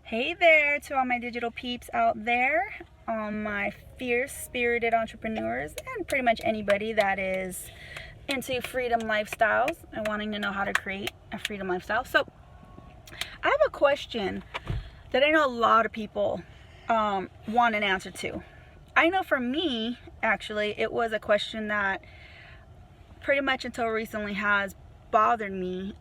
Hey there to all my digital peeps out there, my fierce spirited entrepreneurs, and pretty much anybody that is into freedom lifestyles and wanting to know how to create a freedom lifestyle. So I have a question that I know a lot of people want an answer to. I know for me, actually, it was a question that pretty much until recently has bothered me.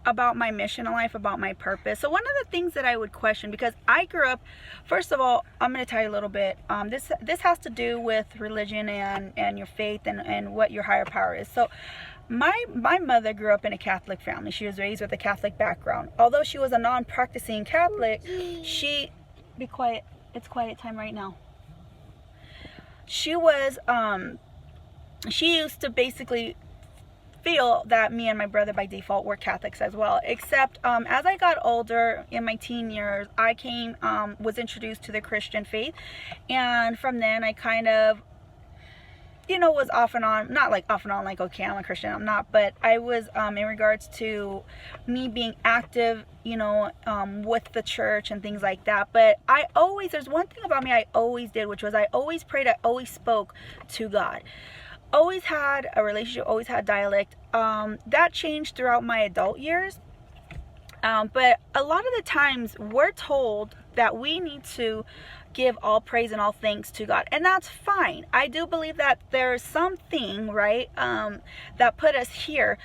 About my mission in life, about my purpose. So one of the things that I would question, because I grew up, first of all, I'm going to tell you a little bit. This has to do with religion and your faith and what your higher power is. So my mother grew up in a Catholic family. She was raised with a Catholic background. Although she was a non-practicing Catholic, be quiet. It's quiet time right now. She used to basically feel that me and my brother by default were Catholics as well, except as I got older in my teen years, I was introduced to the Christian faith, and from then I kind of was off and on, not like off and on like, okay, I'm a Christian, I'm not, but I was in regards to me being active with the church and things like that. But there's one thing about me I always did, which was I always prayed, I always spoke to God. Always had a relationship, always had dialect. That changed throughout my adult years. But a lot of the times we're told that we need to give all praise and all thanks to God. And that's fine. I do believe that there's something, right, that put us here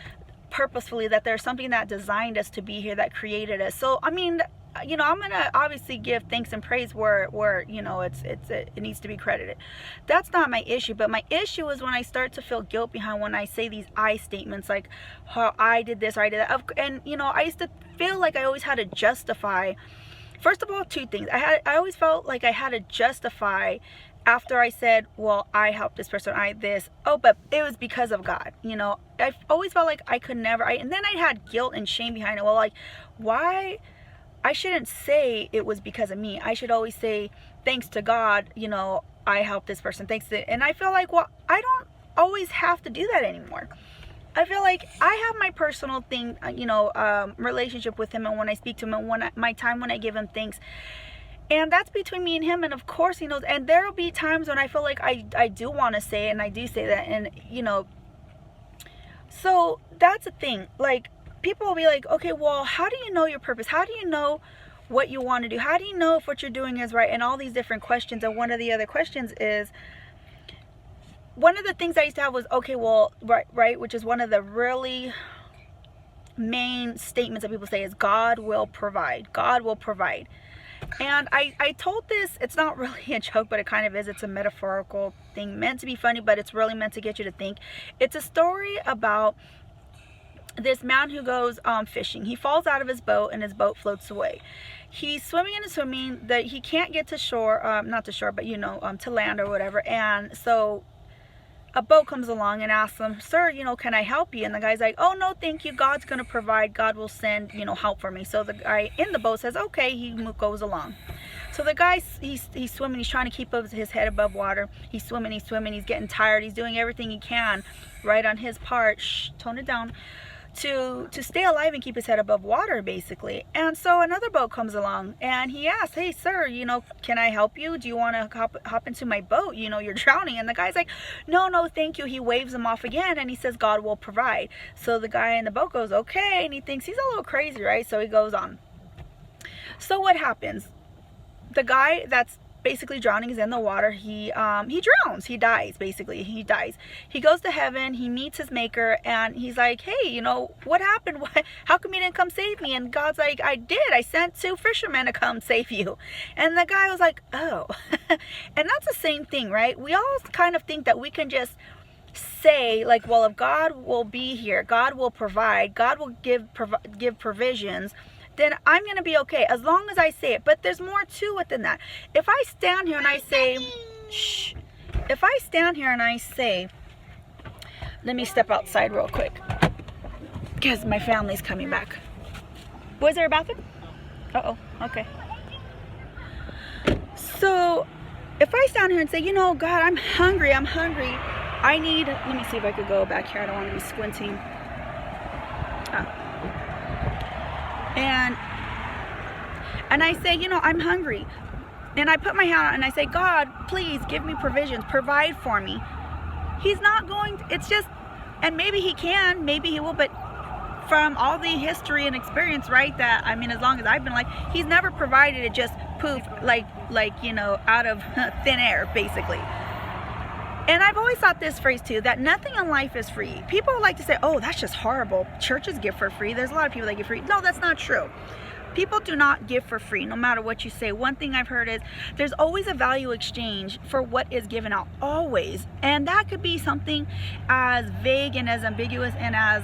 purposefully, that there's something that designed us to be here, that created us. So, I mean, I'm gonna obviously give thanks and praise where it needs to be credited. That's not my issue. But my issue is when I start to feel guilt behind when I say these I statements, like how I did this or I did that. And I used to feel like I always had to justify. First of all, two things. I always felt like I had to justify after I said, well, I helped this person, but it was because of God. I always felt like I could never. And then I had guilt and shame behind it. Well, like, why? I shouldn't say it was because of me. I should always say, thanks to God, I helped this person. And I feel like, well, I don't always have to do that anymore. I feel like I have my personal thing, relationship with him, and when I speak to him, and my time when I give him thanks. And that's between me and him, and of course he knows. And there will be times when I feel like I do want to say it, and I do say that, and so that's the thing. Like, people will be like, okay, well, how do you know your purpose? How do you know what you want to do? How do you know if what you're doing is right? And all these different questions. And one of the other questions is, one of the things I used to have was, okay, well, right, which is one of the really main statements that people say is, God will provide. God will provide. And I told this, it's not really a joke, but it kind of is. It's a metaphorical thing meant to be funny, but it's really meant to get you to think. It's a story about this man who goes fishing. He falls out of his boat and his boat floats away. He's swimming that he can't get to shore, not to shore, but to land or whatever. And so a boat comes along and asks him, sir, can I help you? And the guy's like, oh, no, thank you. God's going to provide. God will send, help for me. So the guy in the boat says, okay, he goes along. So the guy, he's swimming. He's trying to keep his head above water. He's swimming. He's getting tired. He's doing everything he can right on his part. Shh, tone it down. To stay alive and keep his head above water, basically. And so another boat comes along and he asks, hey, sir, can I help you? Do you want to hop into my boat? You're drowning. And the guy's like, no, thank you. He waves him off again and he says, God will provide. So the guy in the boat goes, okay. And he thinks he's a little crazy, right? So he goes on. So what happens? The guy that's basically drowning is in the water. He drowns. He dies, basically. He dies. He goes to heaven. He meets his maker, and he's like, hey, what happened? How come you didn't come save me? And God's like, I did. I sent 2 fishermen to come save you. And the guy was like, oh. And that's the same thing, right? We all kind of think that we can just say, like, well, if God will be here, God will provide, God will give provisions, then I'm going to be okay as long as I say it. But there's more to it than that. If I stand here and I say, shh, let me step outside real quick because my family's coming back. Was there a bathroom? Uh-oh, okay. So if I stand here and say, God, I'm hungry. Let me see if I could go back here. I don't want to be squinting. And and I say, you know, I'm hungry, and I put my hand out and I say, God, please give me provisions, provide for me. He's not going to, it's just, and maybe he can, maybe he will, but from all the history and experience, right, that, I mean, as long as I've been like, he's never provided it just poof, like, you know, out of thin air, basically. And I've always thought this phrase too, that nothing in life is free. People like to say, oh, that's just horrible. Churches give for free. There's a lot of people that give free. No, that's not true. People do not give for free, no matter what you say. One thing I've heard is there's always a value exchange for what is given out, always. And that could be something as vague and as ambiguous and as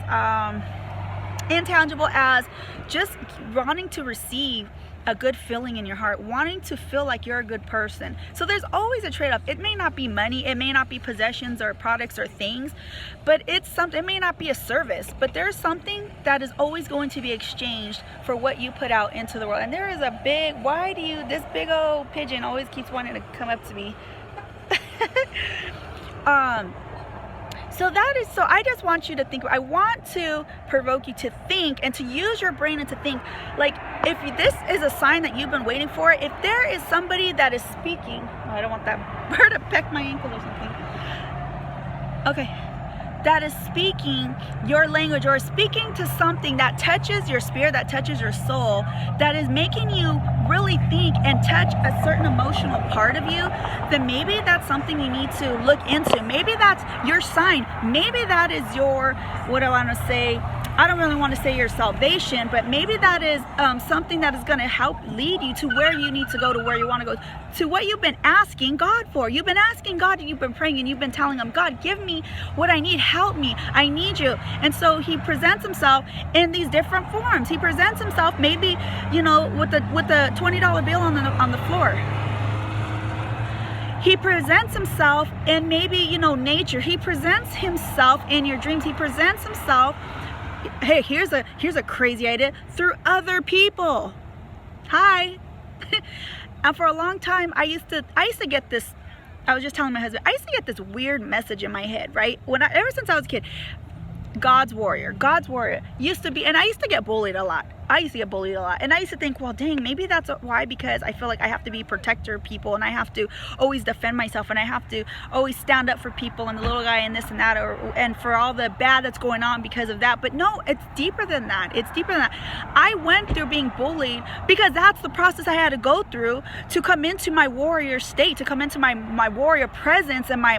intangible as just wanting to receive a good feeling in your heart, wanting to feel like you're a good person. So there's always a trade-off. It may not be money, it may not be possessions or products or things, but it's something. It may not be a service, but there's something that is always going to be exchanged for what you put out into the world. And there is a big, this big old pigeon always keeps wanting to come up to me. So I just want you to think, I want to provoke you to think and to use your brain and to think, like, if this is a sign that you've been waiting for, if there is somebody that is speaking, I don't want that bird to peck my ankle or something. Okay. That is speaking your language or speaking to something that touches your spirit, that touches your soul, that is making you really think and touch a certain emotional part of you, then maybe that's something you need to look into. Maybe that's your sign. Maybe that is your, what do I want to say? I don't really want to say your salvation, but maybe that is something that is going to help lead you to where you need to go, to where you want to go, to what you've been asking God for. You've been asking God, and you've been praying, and you've been telling him, God, give me what I need. Help me. I need you. And so he presents himself in these different forms. He presents himself maybe, you know, with the $20 bill on the floor. He presents himself in maybe, you know, nature. He presents himself in your dreams. He presents himself, hey, here's a crazy idea, through other people. Hi. And for a long time, I used to get this, I was just telling my husband, I used to get this weird message in my head, right? Ever since I was a kid, God's warrior used to be, and I used to get bullied a lot. And I used to think, well, dang, maybe that's why, because I feel like I have to be a protector of people, and I have to always defend myself, and I have to always stand up for people and the little guy and this and that, and for all the bad that's going on because of that. But no, it's deeper than that. It's deeper than that. I went through being bullied because that's the process I had to go through to come into my warrior state, to come into my warrior presence and my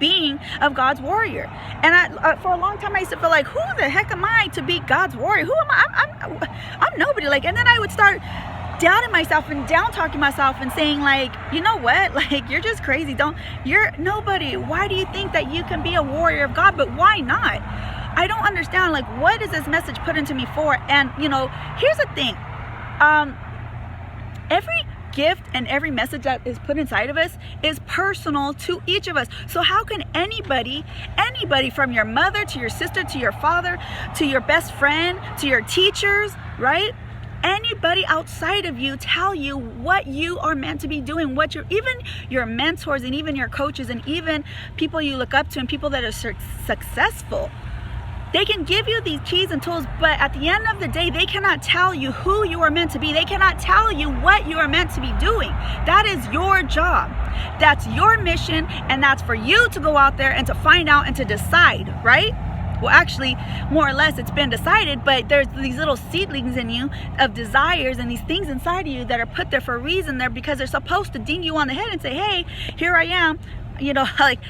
being of God's warrior. And for a long time I used to feel like, who the heck am I to be God's warrior? Who am I? I'm nobody. Like, and then I would start doubting myself and down talking myself and saying, like, you know what, like, you're just crazy. You're nobody. Why do you think that you can be a warrior of God? But why not? I don't understand, like, what is this message put into me for? And, you know, here's the thing. Every gift and every message that is put inside of us is personal to each of us. So how can anybody from your mother to your sister to your father to your best friend to your teachers, right? Anybody outside of you tell you what you are meant to be doing, even your mentors and even your coaches and even people you look up to and people that are successful. They can give you these keys and tools, but at the end of the day, they cannot tell you who you are meant to be. They cannot tell you what you are meant to be doing. That is your job. That's your mission, and that's for you to go out there and to find out and to decide, right? Well, actually, more or less, it's been decided, but there's these little seedlings in you of desires and these things inside of you that are put there for a reason. There because they're supposed to ding you on the head and say, hey, here I am, you know, like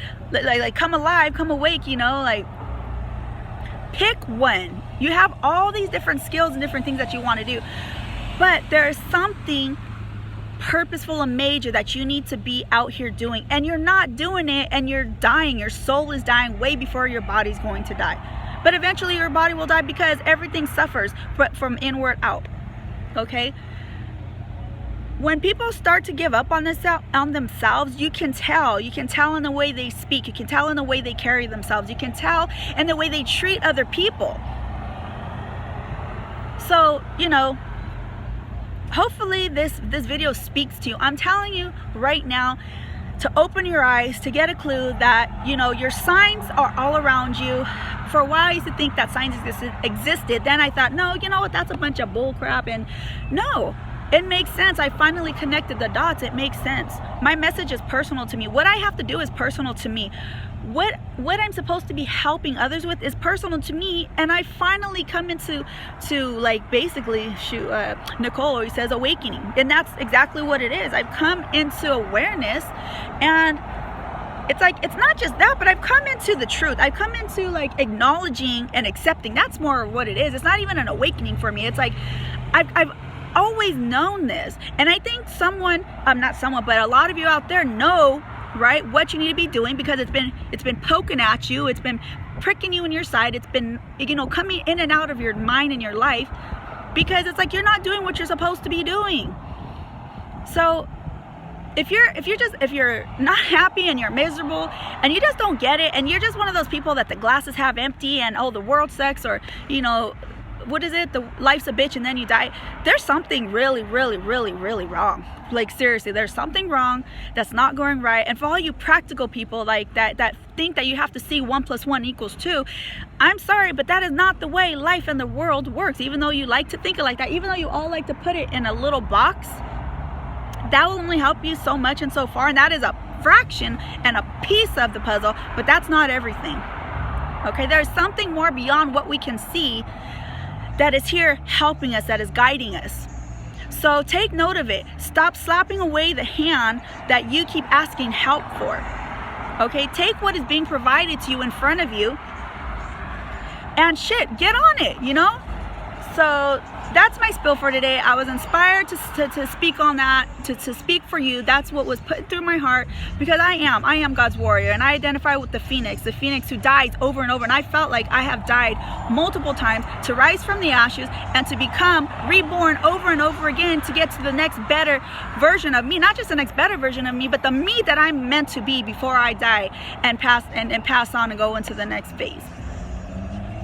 come alive, come awake, you know, like, pick one. You have all these different skills and different things that you want to do, but there's something purposeful and major that you need to be out here doing, and you're not doing it, and you're dying. Your soul is dying way before your body's going to die. But eventually your body will die because everything suffers from inward out. Okay? When people start to give up on themselves, you can tell. You can tell in the way they speak. You can tell in the way they carry themselves. You can tell in the way they treat other people. So, you know, hopefully this video speaks to you. I'm telling you right now to open your eyes, to get a clue that, you know, your signs are all around you. For a while I used to think that signs existed. Then I thought, no, you know what, that's a bunch of bull crap. And no, it makes sense. I finally connected the dots. It makes sense. My message is personal to me. What I have to do is personal to me. What I'm supposed to be helping others with is personal to me. And I finally come into like basically Nicole always says awakening, and that's exactly what it is. I've come into awareness, and it's like, it's not just that, but I've come into the truth. I've come into like acknowledging and accepting. That's more what it is. It's not even an awakening for me. It's like I've always known this, and I think but a lot of you out there know, right, what you need to be doing, because it's been poking at you, it's been pricking you in your side, it's been, you know, coming in and out of your mind and your life, because it's like you're not doing what you're supposed to be doing. So if you're not happy and you're miserable and you just don't get it, and you're just one of those people that the glass is half empty and, oh, the world sucks, or, you know, what is it, the life's a bitch and then you die, there's something really wrong. Like, seriously, there's something wrong that's not going right. And for all you practical people like that think that you have to see 1 + 1 = 2, I'm sorry, but that is not the way life and the world works. Even though you like to think it like that, even though you all like to put it in a little box, that will only help you so much and so far, and that is a fraction and a piece of the puzzle, but that's not everything. Okay, there's something more beyond what we can see that is here helping us, that is guiding us. So take note of it. Stop slapping away the hand that you keep asking help for. Okay, take what is being provided to you in front of you and shit, get on it, you know? So that's my spill for today. I was inspired to speak on that, to speak for you. That's what was put through my heart, because I am God's warrior, and I identify with the phoenix who dies over and over. And I felt like I have died multiple times to rise from the ashes and to become reborn over and over again, to get to the next better version of me. Not just the next better version of me, but the me that I'm meant to be before I die and pass on and go into the next phase.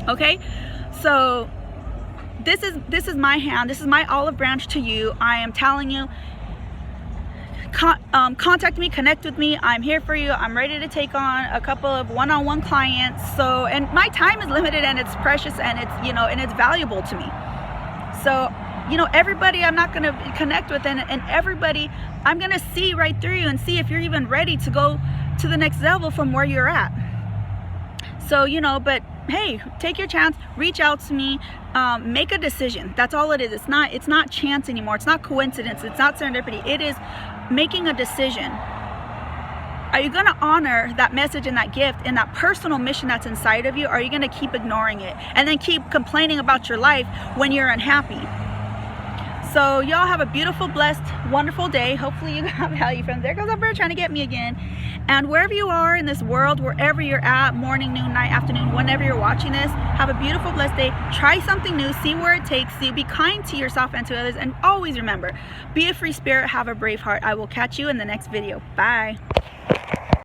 Okay, so this is my hand, this is my olive branch to you. I am telling you, contact me, connect with me. I'm here for you. I'm ready to take on a couple of one-on-one clients. So, and my time is limited and it's precious, and it's, you know, and it's valuable to me. So, you know, everybody I'm not going to connect with, and everybody I'm going to see right through you and see if you're even ready to go to the next level from where you're at. So, you know, but hey, take your chance, reach out to me, make a decision. That's all it is. It's not chance anymore. It's not coincidence. It's not serendipity. It is making a decision. Are you going to honor that message and that gift and that personal mission that's inside of you? Or are you going to keep ignoring it and then keep complaining about your life when you're unhappy? So y'all have a beautiful, blessed, wonderful day. Hopefully you got value from there. Goes that bird trying to get me again. And wherever you are in this world, wherever you're at, morning, noon, night, afternoon, whenever you're watching this, have a beautiful, blessed day. Try something new. See where it takes you. Be kind to yourself and to others. And always remember, be a free spirit. Have a brave heart. I will catch you in the next video. Bye.